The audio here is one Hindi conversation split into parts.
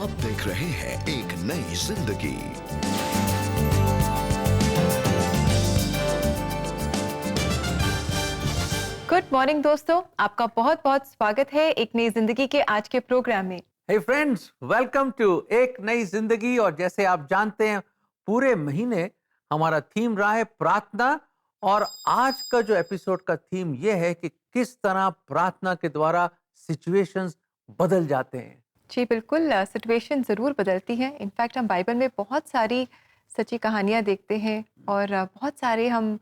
आप देख रहे हैं एक नई जिंदगी। गुड मॉर्निंग दोस्तों, आपका बहुत बहुत स्वागत है एक नई जिंदगी के आज के प्रोग्राम में। हे फ्रेंड्स, वेलकम टू एक नई जिंदगी। और जैसे आप जानते हैं, पूरे महीने हमारा थीम रहा है प्रार्थना। और आज का जो एपिसोड का थीम ये है कि किस तरह प्रार्थना के द्वारा सिचुएशंस बदल जाते हैं। जी बिल्कुल, सिचुएशन ज़रूर बदलती है। इनफैक्ट हम बाइबल में बहुत सारी सच्ची कहानियाँ देखते हैं और बहुत सारे हम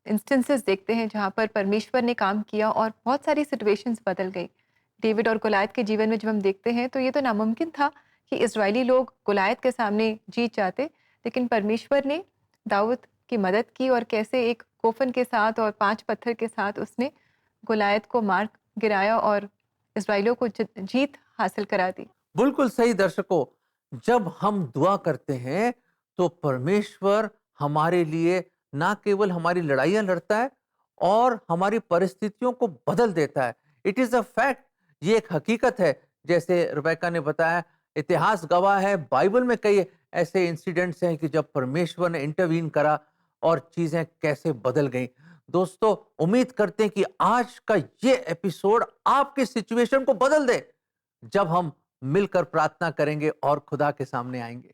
इंस्टेंसेस देखते हैं जहाँ पर परमेश्वर ने काम किया और बहुत सारी सिचुएशंस बदल गई। डेविड और गोलायत के जीवन में जब हम देखते हैं तो ये तो नामुमकिन था कि इजरायली लोग गोलायत के सामने जीत जाते, लेकिन परमेश्वर ने दाऊद की मदद की और कैसे एक कोफन के साथ और 5 पत्थर के साथ उसने गोलायत को मार गिराया और इजराइलियों को जीत हासिल करा दी। बिल्कुल सही दर्शकों, जब हम दुआ करते हैं तो परमेश्वर हमारे लिए ना केवल हमारी लड़ाइयां लड़ता है और हमारी परिस्थितियों को बदल देता है। इट इज अ फैक्ट, ये एक हकीकत है। जैसे रेबेका ने बताया, इतिहास गवाह है, बाइबल में कई ऐसे इंसिडेंट्स हैं कि जब परमेश्वर ने इंटरवीन करा और चीजें कैसे बदल गईं। दोस्तों, उम्मीद करते हैं कि आज का ये एपिसोड आपकी सिचुएशन को बदल दे जब हम मिलकर प्रार्थना करेंगे और खुदा के सामने आएंगे।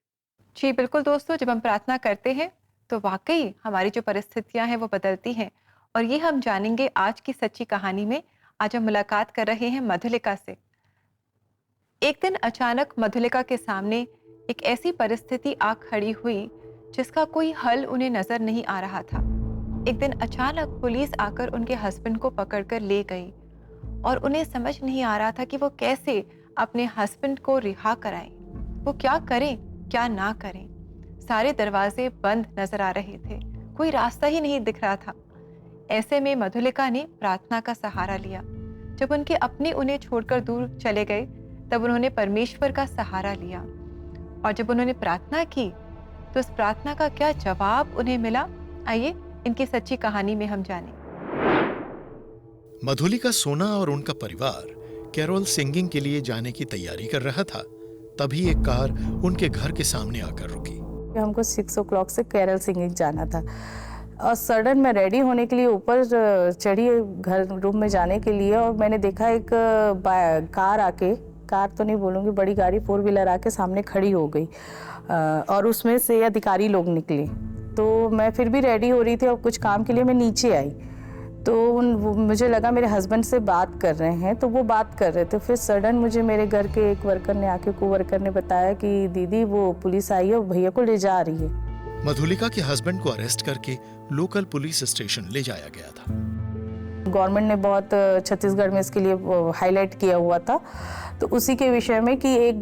जी बिल्कुल दोस्तों, जब हम प्रार्थना करते हैं तो वाकई हमारी जो परिस्थितियां हैं वो बदलती हैं और ये हम जानेंगे आज की सच्ची कहानी में। आज हम मुलाकात कर रहे हैं मधुलिका से। एक दिन अचानक मधुलिका के सामने एक ऐसी परिस्थिति आ खड़ी हुई जिसका कोई हल उन्हें नजर नहीं आ रहा था। एक दिन अचानक पुलिस आकर उनके हस्बैंड को पकड़कर ले गई और उन्हें समझ नहीं आ रहा था कि वो कैसे अपने हस्बैंड को रिहा कराएं। वो क्या करें क्या ना करें। सारे दरवाजे बंद नजर आ रहे थे, कोई रास्ता ही नहीं दिख रहा था। ऐसे में मधुलिका ने प्रार्थना का सहारा लिया। जब उनके अपने उन्हें छोड़कर दूर चले गए तब उन्होंने परमेश्वर का सहारा लिया और जब उन्होंने प्रार्थना की तो उस प्रार्थना का क्या जवाब उन्हें मिला, आइए इनकी सच्ची कहानी में हम जानें। मधुलिका सोना और उनका परिवार कैरोल सिंगिंग के लिए जाने की तैयारी कर रहा था। तभी एक कार उनके घर के सामने आकर रुकी। हमको 6 o'clock से कैरोल सिंगिंग जाना था और सडन मैं रेडी होने के लिए ऊपर चढ़ी घर रूम में जाने के लिए और मैंने देखा एक कार आके, कार तो नहीं बोलूँगी, बड़ी गाड़ी 4 व्हीलर आके सामने खड़ी हो गई और उसमें से अधिकारी लोग निकले। तो मैं फिर भी रेडी हो रही थी और कुछ काम के लिए मैं नीचे आई तो मुझे लगा मेरे हस्बैंड से बात कर रहे हैं, तो वो बात कर रहे थे। फिर सडन मुझे मेरे घर के एक वर्कर ने आके को-वर्कर ने बताया कि दीदी वो पुलिस आई है और भैया को ले जा रही है। मधुलिका के हस्बैंड को अरेस्ट करके लोकल पुलिस स्टेशन ले जाया गया था। गवर्नमेंट ने बहुत छत्तीसगढ़ में इसके लिए हाईलाइट किया हुआ था, तो उसी के विषय में कि एक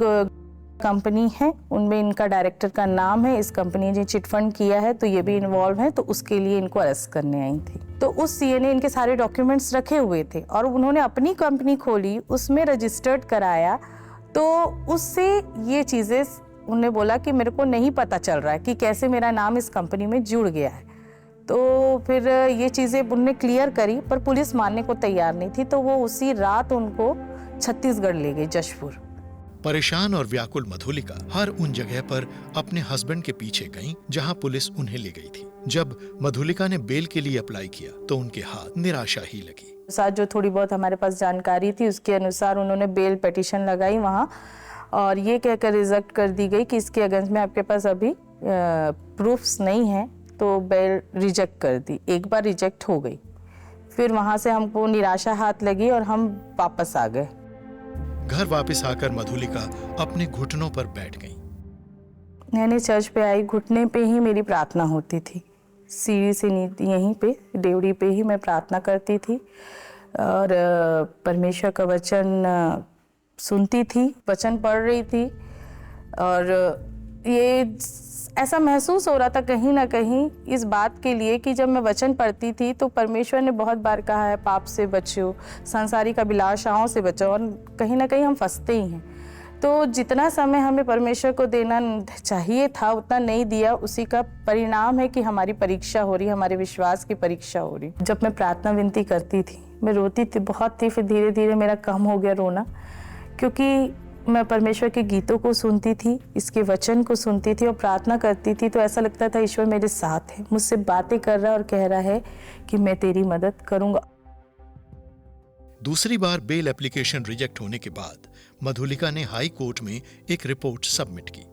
कंपनी है, उनमें इनका डायरेक्टर का नाम है, इस कंपनी ने चिट फंड किया है तो ये भी इन्वॉल्व है, तो उसके लिए इनको अरेस्ट करने आई थी। तो उस सीए ने इनके सारे डॉक्यूमेंट्स रखे हुए थे और उन्होंने अपनी कंपनी खोली, उसमें रजिस्टर्ड कराया। तो उससे ये चीज़ें उन्होंने बोला कि मेरे को नहीं पता चल रहा है कि कैसे मेरा नाम इस कंपनी में जुड़ गया है। तो फिर ये चीज़ें उनने क्लियर करी पर पुलिस मानने को तैयार नहीं थी, तो वो उसी रात उनको छत्तीसगढ़ ले गई, जशपुर। परेशान और व्याकुल मधुलिका हर उन जगह पर अपने हस्बैंड के पीछे गईं जहां पुलिस उन्हें ले गई थी। जब मधुलिका ने बेल के लिए अप्लाई किया तो उनके हाथ निराशा ही लगी। साथ जो थोड़ी बहुत हमारे पास जानकारी थी उसके अनुसार उन्होंने बेल पिटीशन लगाई वहाँ और ये कहकर रिजेक्ट कर दी गई कि इसके अगेंस्ट में आपके पास अभी प्रूफ्स नहीं है, तो बेल रिजेक्ट कर दी। एक बार रिजेक्ट हो गई, फिर वहाँ से हमको निराशा हाथ लगी और हम वापस आ गए। घर वापस आकर मधुलिका अपने घुटनों पर बैठ गईं। मैंने चर्च पे आई, घुटने पे ही मेरी प्रार्थना होती थी, सीढ़ी से यहीं पे डेवड़ी पे ही मैं प्रार्थना करती थी और परमेश्वर का वचन सुनती थी, वचन पढ़ रही थी। और ये ऐसा महसूस हो रहा था कहीं ना कहीं इस बात के लिए कि जब मैं वचन पढ़ती थी तो परमेश्वर ने बहुत बार कहा है पाप से बचो, सांसारिक अभिलाषाओं से बचो, और कहीं ना कहीं हम फंसते ही हैं। तो जितना समय हमें परमेश्वर को देना चाहिए था उतना नहीं दिया, उसी का परिणाम है कि हमारी परीक्षा हो रही, हमारे विश्वास की परीक्षा हो रही। जब मैं प्रार्थना विनती करती थी मैं रोती थी, बहुत थी, फिर धीरे धीरे मेरा कम हो गया रोना, क्योंकि मैं परमेश्वर के गीतों को सुनती थी, इसके वचन को सुनती थी और प्रार्थना करती थी, तो ऐसा लगता था ईश्वर मेरे साथ है, मुझसे बातें कर रहा है और कह रहा है कि मैं तेरी मदद करूंगा। दूसरी बार बेल एप्लीकेशन रिजेक्ट होने के बाद मधुलिका ने हाई कोर्ट में एक रिपोर्ट सबमिट की।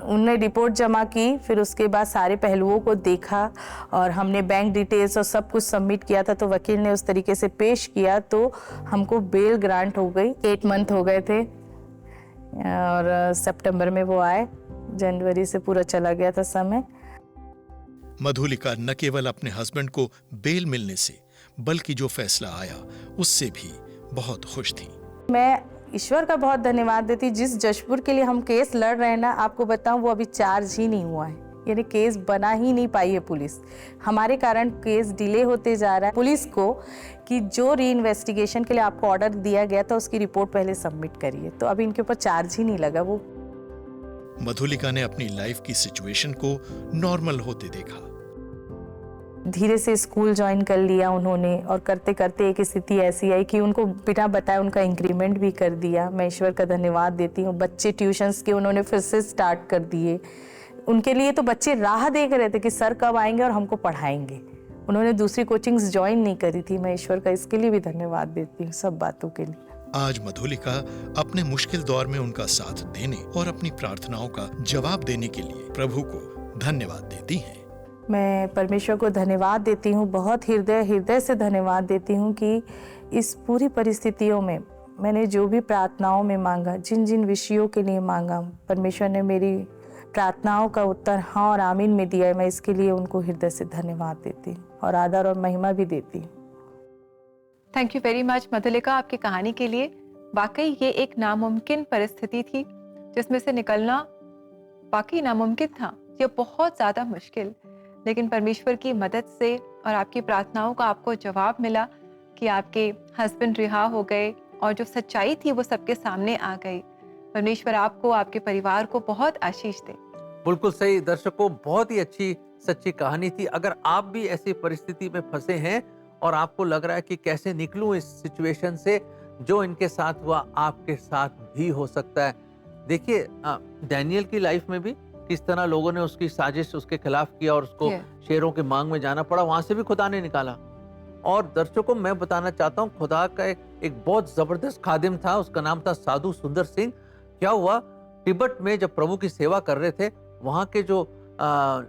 उनने रिपोर्ट जमा की, फिर उसके बाद सारे पहलुओं को देखा और हमने बैंक डिटेल्स और सब कुछ सबमिट किया था, तो वकील ने उस तरीके से पेश किया तो हमको बेल ग्रांट हो गई। 8 मंथ हो गए थे और सितंबर में वो आए, जनवरी से पूरा चला गया था समय। मधुलिका न केवल अपने हस्बैंड को बेल मिलने से बल्कि जो फैसला आया उससे भी बहुत खुश थी। मैं ईश्वर का बहुत धन्यवाद देती, जिस जशपुर के लिए हम केस लड़ रहे हैं ना, आपको बताऊं वो अभी चार्ज ही नहीं हुआ है, यानी केस बना ही नहीं पाई है पुलिस। हमारे कारण केस डिले होते जा रहा है। पुलिस को कि जो री इन्वेस्टिगेशन के लिए आपको ऑर्डर दिया गया था उसकी रिपोर्ट पहले सबमिट करिए, तो अभी इनके ऊपर चार्ज ही नहीं लगा। वो मधुलिका ने अपनी लाइफ की सिचुएशन को नॉर्मल होते देखा। धीरे से स्कूल ज्वाइन कर लिया उन्होंने और करते करते एक स्थिति ऐसी आई कि उनको बिना बताए उनका इंक्रीमेंट भी कर दिया। मैं ईश्वर का धन्यवाद देती हूँ। बच्चे ट्यूशन्स के उन्होंने फिर से स्टार्ट कर दिए। उनके लिए तो बच्चे राह देख रहे थे कि सर कब आएंगे और हमको पढ़ाएंगे। उन्होंने दूसरी कोचिंग्स ज्वाइन नहीं करी थी। मैं ईश्वर का इसके लिए भी धन्यवाद देती हूँ, सब बातों के लिए। आज मधुलिका अपने मुश्किल दौर में उनका साथ देने और अपनी प्रार्थनाओं का जवाब देने के लिए प्रभु को धन्यवाद देती हैं। मैं परमेश्वर को धन्यवाद देती हूँ, बहुत हृदय से धन्यवाद देती हूँ कि इस पूरी परिस्थितियों में मैंने जो भी प्रार्थनाओं में मांगा, जिन जिन विषयों के लिए मांगा, परमेश्वर ने मेरी प्रार्थनाओं का उत्तर हाँ और आमीन में दिया है। मैं इसके लिए उनको हृदय से धन्यवाद देती हूँ और आदर और महिमा भी देती हूँ। Thank you very much Madhulika आपकी कहानी के लिए। वाकई ये एक नामुमकिन परिस्थिति थी जिसमें से निकलना वाकई नामुमकिन था, ये बहुत ज़्यादा मुश्किल, लेकिन परमेश्वर की मदद से और आपकी प्रार्थनाओं का आपको जवाब मिला कि आपके हस्बैंड रिहा हो गए और जो सच्चाई थी वो सबके सामने आ गई। परमेश्वर आपको, आपके परिवार को बहुत आशीष दे। बिल्कुल सही दर्शकों, बहुत ही अच्छी सच्ची कहानी थी। अगर आप भी ऐसी परिस्थिति में फंसे हैं और आपको लग रहा है कि कैसे निकलूं इस सिचुएशन से, जो इनके साथ हुआ आपके साथ भी हो सकता है। देखिए डैनियल की लाइफ में भी किस तरह लोगों ने उसकी साजिश उसके खिलाफ किया और उसको शेरों के मांग में जाना पड़ा, वहां से भी खुदा ने निकाला। और दर्शकों मैं बताना चाहता हूँ, खुदा का एक बहुत जबरदस्त खादिम था, उसका नाम था साधु सुंदर सिंह। क्या हुआ, तिब्बत में जब प्रभु की सेवा कर रहे थे, वहां के जो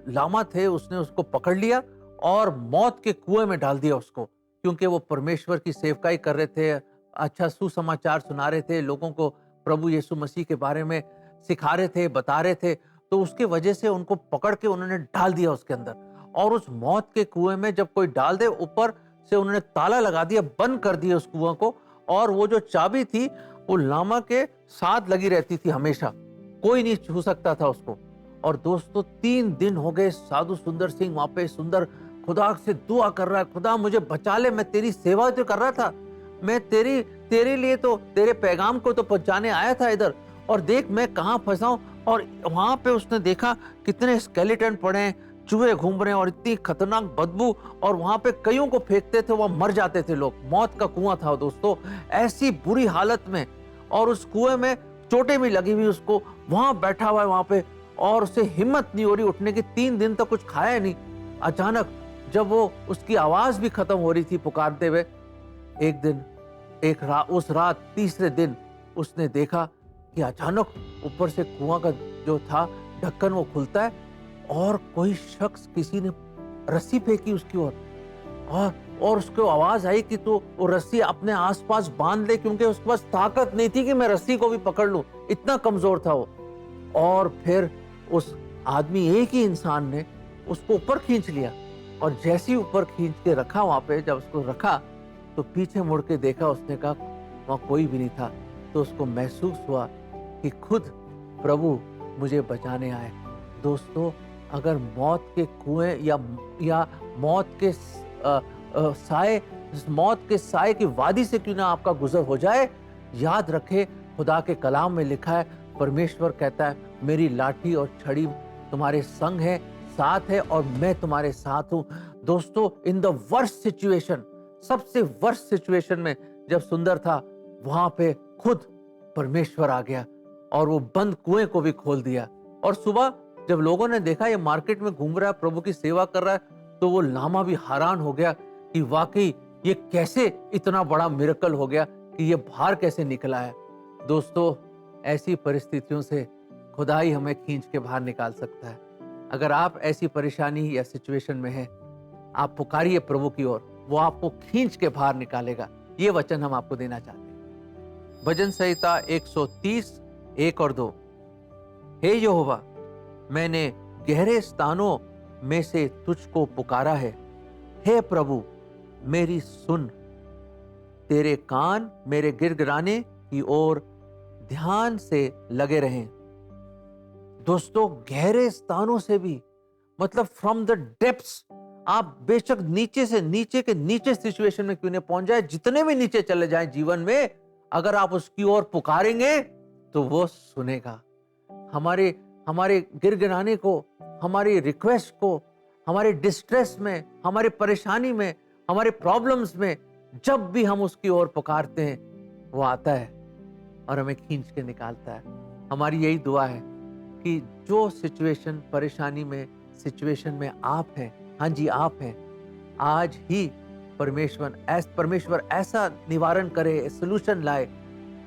लामा थे उसने उसको पकड़ लिया और मौत के कुएं में डाल दिया उसको, क्योंकि वो परमेश्वर की सेवकाई कर रहे थे, अच्छा सुसमाचार सुना रहे थे, लोगों को प्रभु यीशु मसीह के बारे में सिखा रहे थे, बता रहे थे। तो उसके वजह से उनको पकड़ के उन्होंने डाल दिया उसके अंदर, और उस मौत के कुएं में जब कोई डाल दे, ऊपर से उन्होंने ताला लगा दिया, बंद कर दिया उस कुएं को, और वो जो चाबी थी वो लामा के साथ लगी रहती थी हमेशा, कोई नहीं छू सकता था उसको। और दोस्तों 3 दिन हो गए साधु सुंदर सिंह वहां पे सुंदर खुदा से दुआ कर रहा है, खुदा मुझे बचा ले, मैं तेरी सेवा तो कर रहा था, मैं तेरे लिए तो तेरे पैगाम को तो पहुंचाने आया था इधर, और देख मैं कहाँ फंसा हूं। और वहां पे उसने देखा कितने स्केलेटन पड़े हैं, चूहे घूम रहे हैं और इतनी खतरनाक बदबू, और वहां पे कईयों को फेंकते थे, वहां मर जाते थे लोग। मौत का कुआं था दोस्तों, ऐसी बुरी हालत में, और उस कुएं में चोटें भी लगी हुई उसको, वहां बैठा हुआ है वहां पे, और उसे हिम्मत नहीं हो रही उठने की, 3 दिन तक कुछ खाया नहीं। अचानक जब वो उसकी आवाज भी खत्म हो रही थी पुकारते हुए, एक दिन उस रात तीसरे दिन उसने देखा कि अचानक ऊपर से कुआं का जो था ढक्कन वो खुलता है, और कोई शख्स, किसी ने रस्सी फेंकी उसकी ओर, और उसको आवाज आई कि तो वो रस्सी अपने आसपास बांध ले, क्योंकि उसके पास ताकत नहीं थी कि मैं रस्सी को भी पकड़ लूं, इतना कमजोर था वो। और फिर उस आदमी, एक ही इंसान ने उसको ऊपर खींच लिया, और जैसे ही ऊपर खींच के रखा वहां पे, जब उसको रखा तो पीछे मुड़ के देखा, उसने कहा वहां कोई भी नहीं था। तो उसको महसूस हुआ कि खुद प्रभु मुझे बचाने आए। दोस्तों अगर मौत के कुएं या मौत के साए की वादी से क्यों ना आपका गुजर हो जाए, याद रखे खुदा के कलाम में लिखा है, परमेश्वर कहता है मेरी लाठी और छड़ी तुम्हारे संग है, साथ है, और मैं तुम्हारे साथ हूं। दोस्तों इन द वर्स्ट सिचुएशन, सबसे वर्स्ट सिचुएशन में जब सुंदर था, वहां पे खुद परमेश्वर आ गया और वो बंद कुएं को भी खोल दिया। और सुबह जब लोगों ने देखा ये मार्केट में घूम रहा है, प्रभु की सेवा कर रहा है, तो वो लामा भी हैरान हो गया कि वाकई ये कैसे इतना बड़ा मिरेकल हो गया कि ये बाहर कैसे निकला है। दोस्तों, ऐसी परिस्थितियों से खुदा ही हमें खींच के बाहर निकाल सकता है। अगर आप ऐसी परेशानी या सिचुएशन में हैं, आप पुकारिए प्रभु की ओर, वो आपको खींच के बाहर निकालेगा। ये वचन हम आपको देना चाहते हैं। भजन संहिता 130 1 और 2। हे यहोवा, मैंने गहरे स्थानों में से तुझको पुकारा है। हे प्रभु, मेरी सुन। तेरे कान मेरे गिड़गिड़ाने की ओर ध्यान से लगे रहें। दोस्तों, गहरे स्थानों से भी मतलब फ्रॉम द डेप्थ्स, आप बेशक नीचे से नीचे के नीचे सिचुएशन में क्यों नहीं पहुंच जाए, जितने भी नीचे चले जाएं जीवन में, अगर आप उसकी ओर पुकारेंगे तो वो सुनेगा। हमारे गिड़गिड़ाने को, हमारी रिक्वेस्ट को, हमारे डिस्ट्रेस में, हमारे परेशानी में, हमारे प्रॉब्लम्स में, जब भी हम उसकी ओर पुकारते हैं, वो आता है और हमें खींच के निकालता है। हमारी यही दुआ है कि जो सिचुएशन परेशानी में सिचुएशन में आप हैं, हाँ जी आप हैं, आज ही परमेश्वर ऐसा निवारण करे, सोल्यूशन लाए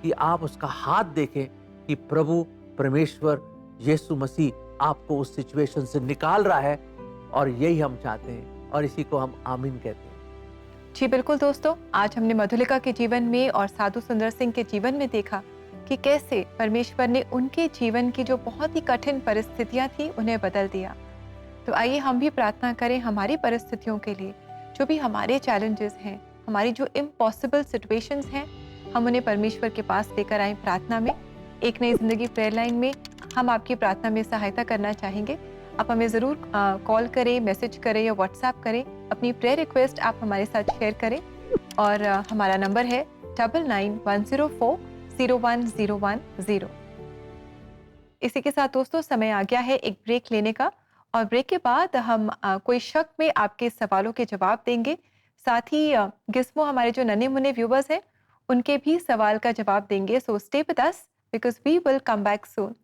कि आप उसका हाथ देखें कि प्रभु परमेश्वर यीशु मसीह आपको उस सिचुएशन से निकाल रहा है। और यही हम चाहते हैं और इसी को हम आमीन कहते हैं। जी बिल्कुल दोस्तों, आज हमने मधुलिका के जीवन में और साधु सुंदर सिंह के जीवन में देखा कि कैसे परमेश्वर ने उनके जीवन की जो बहुत ही कठिन परिस्थितियां थी उन्हें बदल दिया। तो आइए हम भी प्रार्थना करें हमारी परिस्थितियों के लिए, जो भी हमारे चैलेंजेस हैं, हमारी जो इम्पॉसिबल सिचुएशंस हैं, हम उन्हें परमेश्वर के पास लेकर आए प्रार्थना में। एक नई जिंदगी प्रेयर लाइन में हम आपकी प्रार्थना में सहायता करना चाहेंगे। आप हमें ज़रूर कॉल करें, मैसेज करें या व्हाट्सएप करें। अपनी प्रेयर रिक्वेस्ट आप हमारे साथ शेयर करें और हमारा नंबर है 9910401010। इसी के साथ दोस्तों समय आ गया है एक ब्रेक लेने का, और ब्रेक के बाद हम कोई शक में आपके सवालों के जवाब देंगे। साथ ही गिस्मो हमारे जो नन्हे मुन्ने व्यूवर्स हैं उनके भी सवाल का जवाब देंगे। So stay with us because we will come back soon.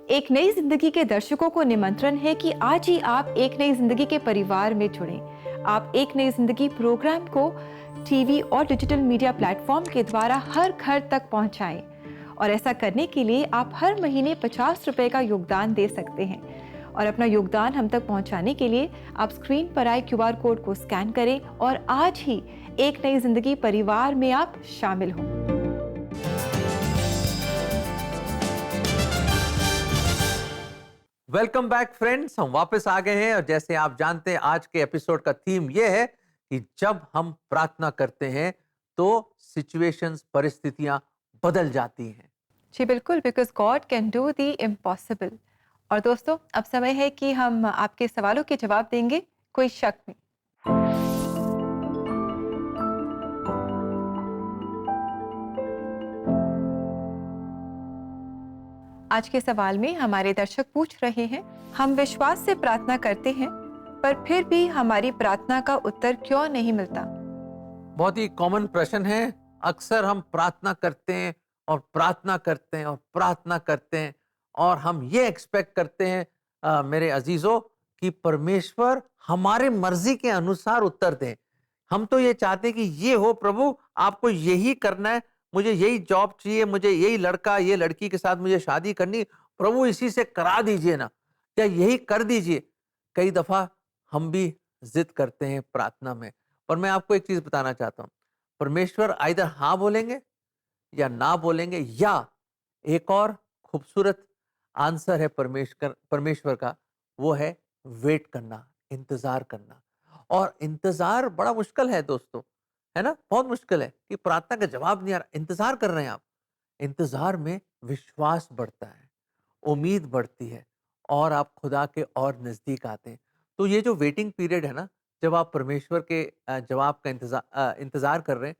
एक नई जिंदगी के दर्शकों को निमंत्रण है कि आज ही आप एक नई जिंदगी के परिवार में जुड़ें। आप एक नई जिंदगी प्रोग्राम को टीवी और डिजिटल मीडिया प्लेटफॉर्म के द्वारा हर घर तक पहुंचाएं, और ऐसा करने के लिए आप हर महीने 50 रुपए का योगदान दे सकते हैं। और अपना योगदान हम तक पहुंचाने के लिए आप स्क्रीन पर आए QR कोड को स्कैन करें और आज ही एक नई जिंदगी परिवार में आप शामिल हों। वेलकम बैक फ्रेंड्स, हम वापस आ गए हैं और जैसे आप जानते हैं आज के एपिसोड का थीम ये है कि जब हम प्रार्थना करते हैं तो सिचुएशंस, परिस्थितियां बदल जाती हैं। जी बिल्कुल, because God can do the impossible. और दोस्तों अब समय है कि हम आपके सवालों के जवाब देंगे कोई शक में। आज के सवाल में हमारे दर्शक पूछ रहे हैं, हम विश्वास से प्रार्थना करते हैं पर फिर भी हमारी प्रार्थना का उत्तर क्यों नहीं मिलता? बहुत ही कॉमन प्रश्न है। अक्सर हम प्रार्थना करते हैं और प्रार्थना करते हैं और प्रार्थना करते हैं और हम ये एक्सपेक्ट करते हैं मेरे अजीजों कि परमेश्वर हमारे मर्जी के अनुसार उत्तर दें। हम तो ये चाहते हैं कि ये हो प्रभु, आपको यही करना है, मुझे यही जॉब चाहिए, मुझे यही लड़का ये लड़की के साथ मुझे शादी करनी, प्रभु इसी से करा दीजिए ना, या यही कर दीजिए। कई दफा हम भी जिद करते हैं प्रार्थना में। पर मैं आपको एक चीज बताना चाहता हूँ, परमेश्वर आइदर हाँ बोलेंगे या ना बोलेंगे, या एक और खूबसूरत आंसर है परमेश्वर का, वो है वेट करना, इंतजार करना। और इंतजार बड़ा मुश्किल है दोस्तों, है ना, बहुत मुश्किल है कि प्रार्थना का जवाब नहीं आ रहा, इंतजार कर रहे हैं आप। इंतजार में विश्वास बढ़ता है, उम्मीद बढ़ती है और आप खुदा के और नजदीक आते हैं। तो ये जो वेटिंग पीरियड है ना, जब आप परमेश्वर के जवाब का इंतजार कर रहे हैं,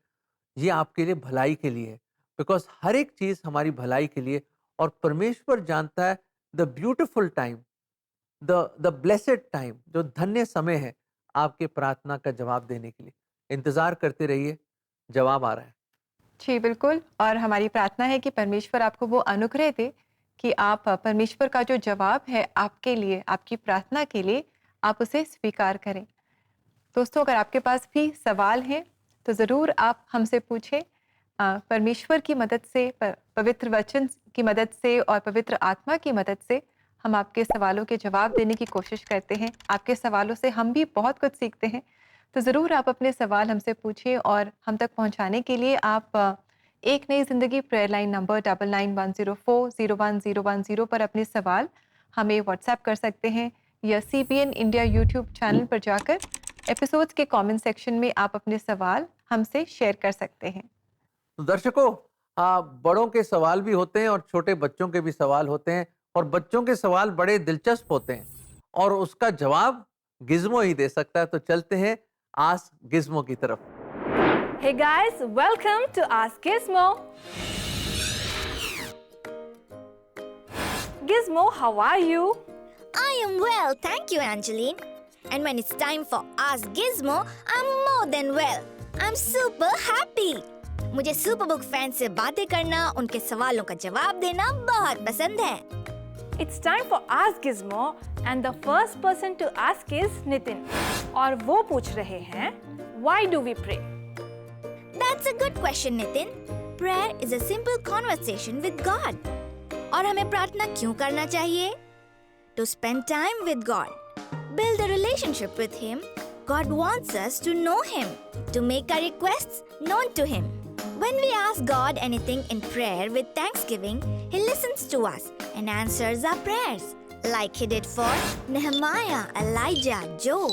ये आपके लिए भलाई के लिए है। बिकॉज हर एक चीज हमारी भलाई के लिए, और परमेश्वर जानता है the beautiful time, the blessed time, जो धन्य समय है आपके प्रार्थना का जवाब देने के लिए। इंतजार करते रहिए, जवाब आ रहा है। जी बिल्कुल, और हमारी प्रार्थना है कि परमेश्वर आपको वो अनुग्रह दे कि आप परमेश्वर का जो जवाब है आपके लिए, आपकी प्रार्थना के लिए, आप उसे स्वीकार करें। दोस्तों, अगर आपके पास भी सवाल हैं तो ज़रूर आप हमसे पूछें। परमेश्वर की मदद से, पवित्र वचन की मदद से और पवित्र आत्मा की मदद से हम आपके सवालों के जवाब देने की कोशिश करते हैं। आपके सवालों से हम भी बहुत कुछ सीखते हैं। तो ज़रूर आप अपने सवाल हमसे पूछिए, और हम तक पहुंचाने के लिए आप एक नई ज़िंदगी प्रेयर लाइन नंबर 9910401010 पर अपने सवाल हमें व्हाट्सएप कर सकते हैं, या CBN इंडिया यूट्यूब चैनल पर जाकर एपिसोड्स के कमेंट सेक्शन में आप अपने सवाल हमसे शेयर कर सकते हैं। तो दर्शकों, बड़ों के सवाल भी होते हैं और छोटे बच्चों के भी सवाल होते हैं, और बच्चों के सवाल बड़े दिलचस्प होते हैं और उसका जवाब गिज़्मो ही दे सकता है। तो चलते हैं आस्क गिज़्मो की तरफ। Hey guys, welcome to Ask Gizmo. Gizmo, how are you? I am well, thank you, Angeline. And when it's time for Ask Gizmo, I'm more than well. I'm super happy. मुझे सुपरबुक फैन से बातें करना, उनके सवालों का जवाब देना बहुत पसंद है। It's time for Ask Gizmo and the first person to ask is Nitin. और वो पूछ रहे हैं, Why do we pray? That's a good question, Nitin. Prayer is a simple conversation with God. और हमें प्रार्थना क्यों करना चाहिए? To spend time with God. Build a relationship with Him. God wants us to know Him. To make our requests known to Him. When we ask God anything in prayer with thanksgiving, He listens to us and answers our prayers. Like He did for Nehemiah, Elijah, Job.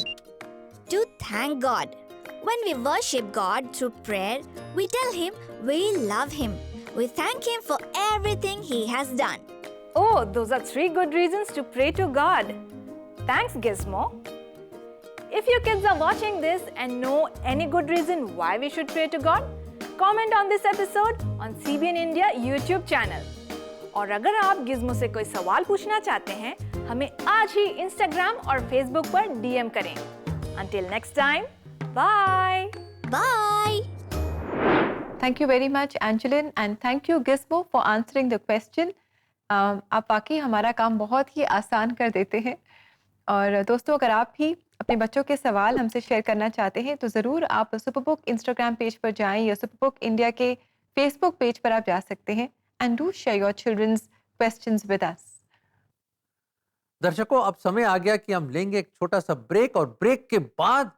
To thank God. When we worship God through prayer, we tell Him we love Him. We thank Him for everything He has done. Oh, those are 3 good reasons to pray to God. Thanks, Gizmo. If your kids are watching this and know any good reason why we should pray to God, comment on this episode on CBN India YouTube channel. और अगर आप गिज़्मो से कोई सवाल पूछना चाहते हैं, हमें आज ही Instagram और Facebook पर DM करें। Until next time, bye. Bye. Thank you very much, Angeline, and thank you, Gizmo, for answering the question. आप वाकई हमारा काम बहुत ही आसान कर देते हैं। और दोस्तों, अगर आप भी अपने बच्चों के सवाल हमसे शेयर करना चाहते हैं तो ज़रूर आप सुपरबुक इंस्टाग्राम पेज पर जाएं, या सुपरबुक इंडिया के फेसबुक पेज पर आप जा सकते हैं। And do share your children's questions with us. दर्शकों, अब समय आ गया कि हम लेंगे एक छोटा सा ब्रेक, और ब्रेक के बाद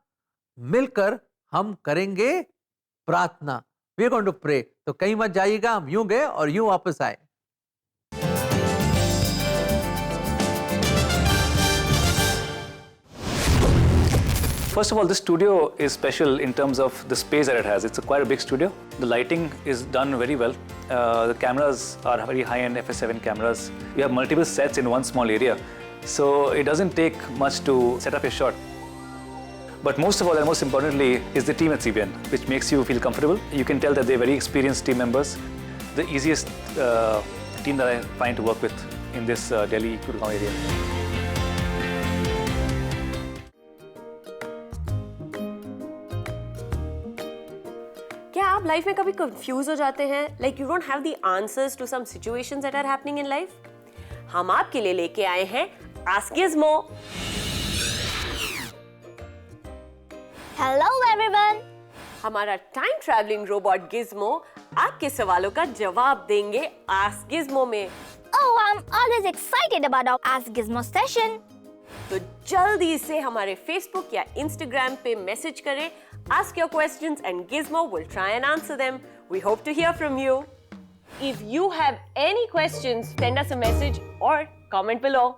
मिलकर हम करेंगे प्रार्थना। We are going to pray. तो कहीं मत जाइएगा, हम यूं गए और यूं वापस आए। First of all, this studio is special in terms of the space that it has. It's quite a big studio. The lighting is done very well. The cameras are very high-end FS7 cameras. We have multiple sets in one small area, so it doesn't take much to set up a shot. But most of all, and most importantly, is the team at CBN, which makes you feel comfortable. You can tell that they're very experienced team members. The easiest team that I find to work with in this Delhi Gurgaon area. क्या आप लाइफ में कभी कंफ्यूज हो जाते हैं? Like you don't have the answers to some situations that are happening in life? हम आपके लिए लेके आए हैं आस्क गिज़्मो। Hello everyone. हमारा टाइम ट्रैवलिंग रोबोट गिज़्मो आपके सवालों का जवाब देंगे आस्क गिज़्मो में। Oh, I'm always excited about our Ask Gizmo session. तो जल्दी से हमारे फेसबुक या इंस्टाग्राम पे मैसेज करें, ask your questions and Gizmo will try and answer them. We hope to hear from you. If you have any questions, send us a message or comment below.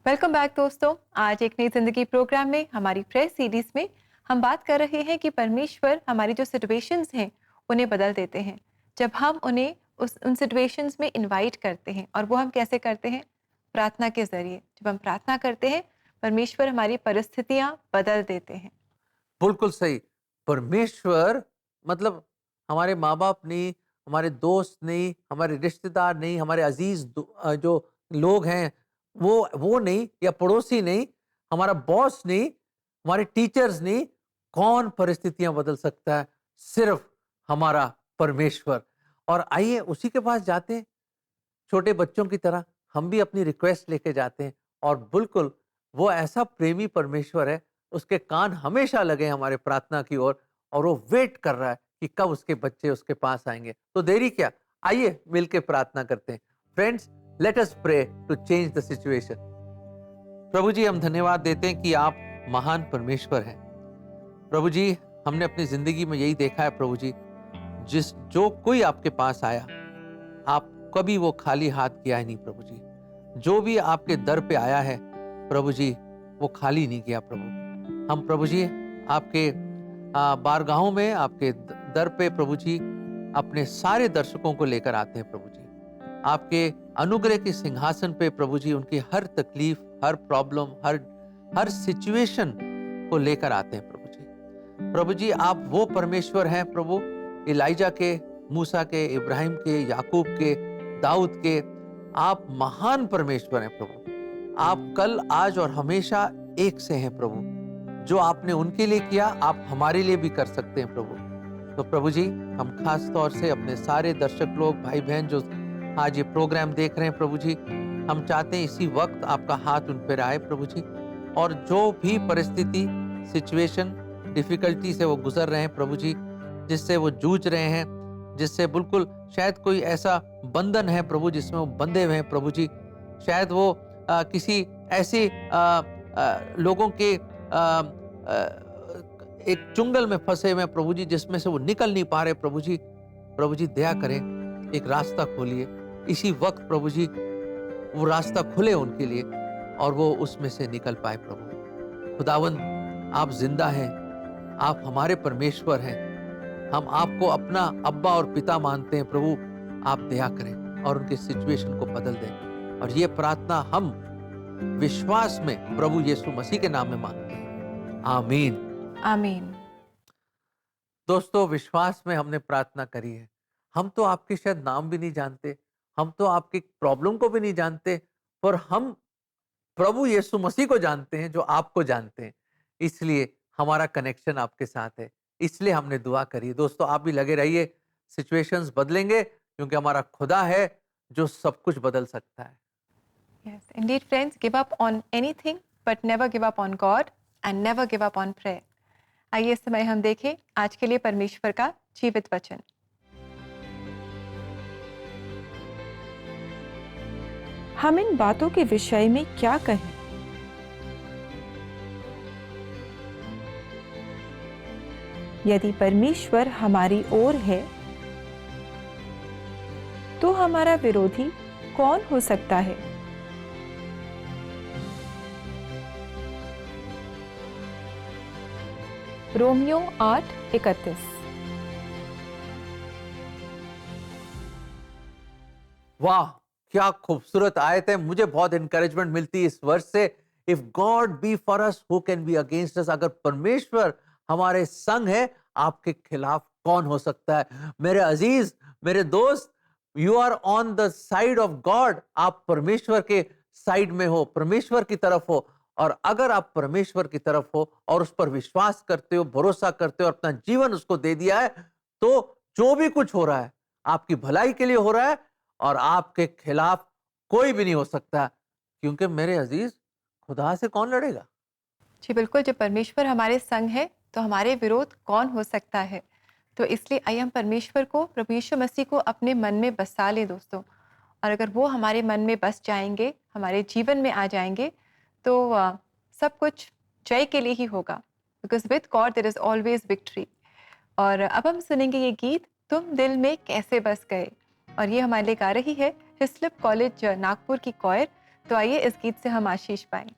Welcome back दोस्तों। आज एक नई जिंदगी प्रोग्राम में, हमारी प्रेयर सीरीज में हम बात कर रहे हैं कि परमेश्वर हमारी जो सिचुएशंस हैं उन्हें बदल देते हैं जब हम उन्हें उन सिचुएशंस में इनवाइट करते हैं। और वो हम कैसे करते हैं? प्रार्थना के जरिए। जब हम प्रार्थना करते हैं, परमेश्वर हमारी परिस्थितियां बदल देते हैं। बिल्कुल सही। परमेश्वर मतलब हमारे माँ बाप नहीं, हमारे दोस्त नहीं, हमारे रिश्तेदार नहीं, हमारे अजीज जो लोग हैं वो नहीं, या पड़ोसी नहीं, हमारा बॉस नहीं, हमारे टीचर्स नहीं, कौन परिस्थितियां बदल सकता है? सिर्फ हमारा परमेश्वर। और आइए उसी के पास जाते हैं, छोटे बच्चों की तरह हम भी अपनी रिक्वेस्ट लेके जाते हैं, और बिल्कुल वो ऐसा प्रेमी परमेश्वर है, उसके कान हमेशा लगे हमारे प्रार्थना की ओर, और वो वेट कर रहा है कि कब उसके बच्चे उसके पास आएंगे। तो देरी क्या, आइए मिलके प्रार्थना करते हैं। Friends, let us pray to change the situation. प्रभु जी, हम धन्यवाद देते हैं कि आप महान परमेश्वर हैं। प्रभु जी, हमने अपनी जिंदगी में यही देखा है प्रभु जी, जो कोई आपके पास आया, आप कभी वो खाली हाथ गया ही नहीं प्रभु जी। जो भी आपके दर पे आया है प्रभु जी, वो खाली नहीं गया प्रभु। हम प्रभु जी आपके बारगाहों में, आपके दर पे प्रभु जी अपने सारे दर्शकों को लेकर आते हैं प्रभु जी। आपके अनुग्रह के सिंहासन पे प्रभु जी उनकी हर तकलीफ, हर प्रॉब्लम, हर सिचुएशन को लेकर आते हैं प्रभु जी। प्रभु जी, आप वो परमेश्वर हैं प्रभु, इलाइजा के, मूसा के, इब्राहिम के, याकूब के, दाऊद के, आप महान परमेश्वर हैं प्रभु। आप कल, आज और हमेशा एक से हैं प्रभु। जो आपने उनके लिए किया, आप हमारे लिए भी कर सकते हैं प्रभु। तो प्रभु जी, हम खास तौर से अपने सारे दर्शक लोग, भाई बहन जो आज ये प्रोग्राम देख रहे हैं प्रभु जी, हम चाहते हैं इसी वक्त आपका हाथ उन पर आए प्रभु जी, और जो भी परिस्थिति, सिचुएशन, डिफिकल्टी से वो गुजर रहे हैं प्रभु जी, जिससे वो जूझ रहे हैं, जिससे बिल्कुल शायद कोई ऐसा बंधन है प्रभु जिसमें वो बंधे हुए हैं प्रभु जी, शायद वो किसी ऐसे लोगों के एक चुंगल में फंसे हुए हैं प्रभु जी, जिसमें से वो निकल नहीं पा रहे प्रभु जी। प्रभु जी, दया करें, एक रास्ता खोलिए इसी वक्त प्रभु जी, वो रास्ता खुले उनके लिए और वो उसमें से निकल पाए प्रभु। खुदावंद, आप जिंदा हैं, आप हमारे परमेश्वर हैं, हम आपको अपना अब्बा और पिता मानते हैं प्रभु। आप दया करें और उनके सिचुएशन को बदल दें, और ये प्रार्थना हम विश्वास में प्रभु यीशु मसीह के नाम में मांगते हैं, आमीन। आमीन। दोस्तों, विश्वास में हमने प्रार्थना करी है। हम तो आपके शायद नाम भी नहीं जानते, हम तो आपकी प्रॉब्लम को भी नहीं जानते, पर हम प्रभु यीशु मसीह को जानते हैं, जो आपको जानते हैं। इसलिए हमारा कनेक्शन आपके साथ है, इसलिए हमने दुआ करी। दोस्तों, आप भी लगे रहिए, सिचुएशंस बदलेंगे, क्योंकि हमारा खुदा है जो सब कुछ बदल सकता है। Yes, indeed, friends, give up on anything, but never give up on God and never give up on prayer. आइए इस समय हम देखें आज के लिए परमेश्वर का जीवित वचन। हम इन बातों के विषय में क्या कहें? यदि परमेश्वर हमारी ओर है, तो हमारा विरोधी कौन हो सकता है? रोमियो 8:31। वाह, क्या खूबसूरत आयत है। मुझे बहुत इंकरेजमेंट मिलती है इस वर्ष से। If God B for us, who can be against us? अगर परमेश्वर हमारे संग है, आपके खिलाफ कौन हो सकता है? मेरे अजीज, मेरे दोस्त, you are on the side of God. आप परमेश्वर के साइड में हो, परमेश्वर की तरफ हो। और अगर आप परमेश्वर की तरफ हो और उस पर विश्वास करते हो, भरोसा करते हो, अपना जीवन उसको दे दिया है, तो जो भी कुछ हो रहा है आपकी भलाई के लिए हो रहा है, और आपके खिलाफ कोई भी नहीं हो सकता। क्योंकि मेरे अजीज, खुदा से कौन लड़ेगा? जी बिल्कुल, जब परमेश्वर हमारे संग है तो हमारे विरोध कौन हो सकता है? तो इसलिए आइए हम परमेश्वर को, प्रभु यीशु मसीह को अपने मन में बसा लें दोस्तों। और अगर वो हमारे मन में बस जाएंगे, हमारे जीवन में आ जाएंगे, तो सब कुछ जय के लिए ही होगा। Because with God there is always victory. और अब हम सुनेंगे ये गीत, तुम दिल में कैसे बस गए, और ये हमारे लिए गा रही है हिस्लप कॉलेज नागपुर की कॉयर। तो आइए इस गीत से हम आशीष पाएं।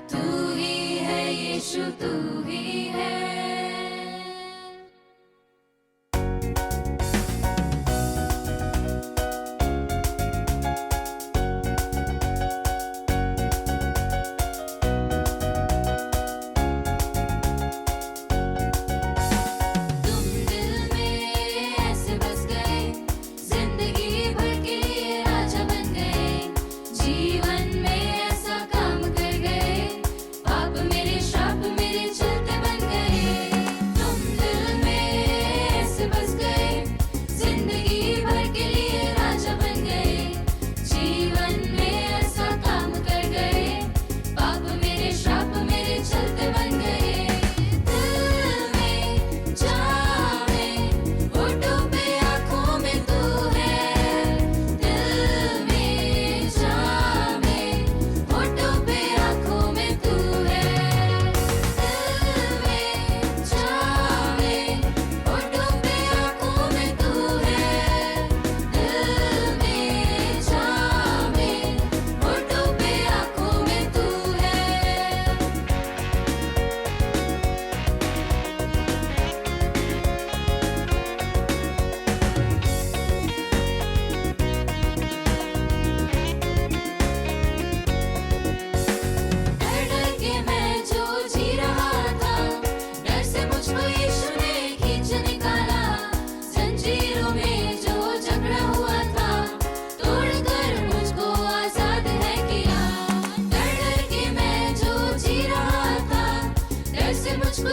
तू ही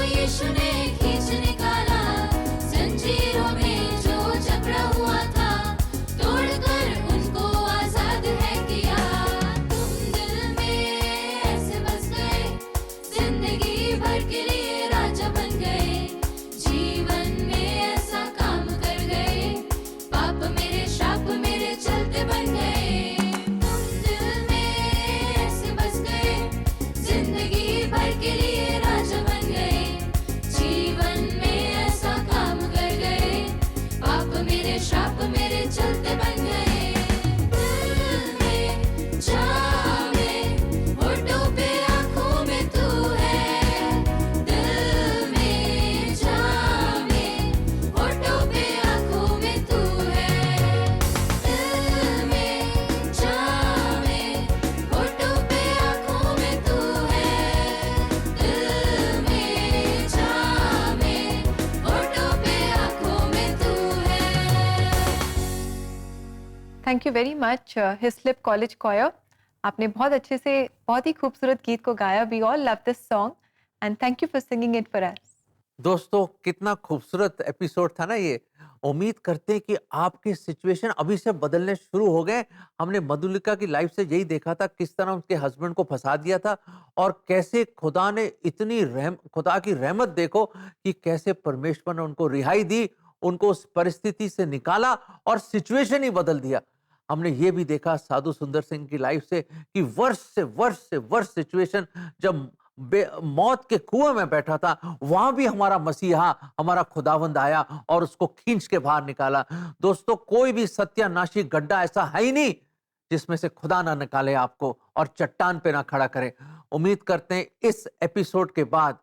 यीशु ने खींच निकाला, जंजीरों में जो जकड़ा हुआ था, तोड़कर उनको आजाद है किया। तुम दिल में ऐसे बस गए, जिंदगी भर के लिए राजा बन गए, जीवन में ऐसा काम कर गए, पाप मेरे श्राप मेरे चलते बन गए। तुम दिल में ऐसे बस गए, जिंदगी भर के लिए राजा बन गए, जीवन में ऐसा काम कर गए, पाप मेरे श्राप मेरे चलते बन गए। दिल में जामे, होठों पे आँखों में तू है, दिल में जामे, होठों पे आँखों में तू है, दिल में जामे, होठों पे आँखों में तू है, दिल में जामे, होठों पे आँखों में तू है। Thank you very much Hislop college choir. आपने बहुत अच्छे से बहुत ही खूबसूरत गीत को गाया। We all love this song and thank you for singing it for us. दोस्तों, कितना खूबसूरत एपिसोड था ना ये। उम्मीद करते हैं कि आपकी सिचुएशन अभी से बदलने शुरू हो गए। हमने मधुलिका की लाइफ से यही देखा था, किस तरह उसके हस्बैंड को फंसा दिया था और कैसे खुदा ने खुदा की रहमत देखो कि कैसे परमेश्वर ने उनको रिहाई दी, उनको उस परिस्थिति से निकाला और सिचुएशन ही बदल दिया। हमने ये भी देखा साधु सुंदर सिंह की लाइफ से कि वर्ष से वर्ष सिचुएशन, जब मौत के कुएं में बैठा था, वहां भी हमारा मसीहा, हमारा खुदावंद आया और उसको खींच के बाहर निकाला। दोस्तों, कोई भी सत्यानाशी गड्ढा ऐसा है ही नहीं जिसमें से खुदा ना निकाले आपको और चट्टान पे ना खड़ा करे। उम्मीद करते हैं इस एपिसोड के बाद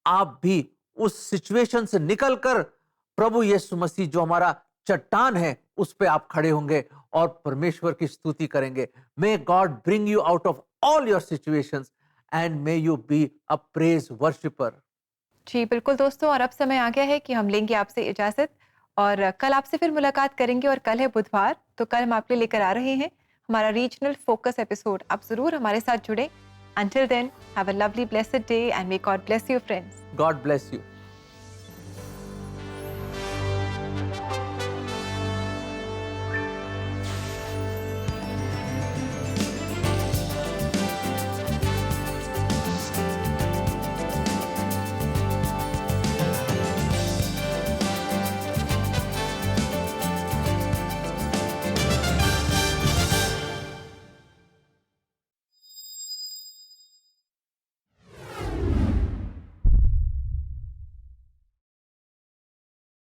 आप भी उस सिचुएशन से निकलकर प्रभु यीशु मसीह जो हमारा चट्टान है उस पे आप खड़े होंगे और परमेश्वर की स्तुति करेंगे। May God bring you out of all your situations and may you be a praise worshipper. जी बिल्कुल दोस्तों, और अब समय आ गया है कि हम लेंगे आपसे इजाजत और कल आपसे फिर मुलाकात करेंगे। और कल है बुधवार, तो कल हम आपके लिए लेकर आ रहे हैं हमारा रीजनल फोकस एपिसोड। आप जरूर हमारे साथ जुड़े। Until then, have a lovely blessed day and may God bless you friends. God bless you.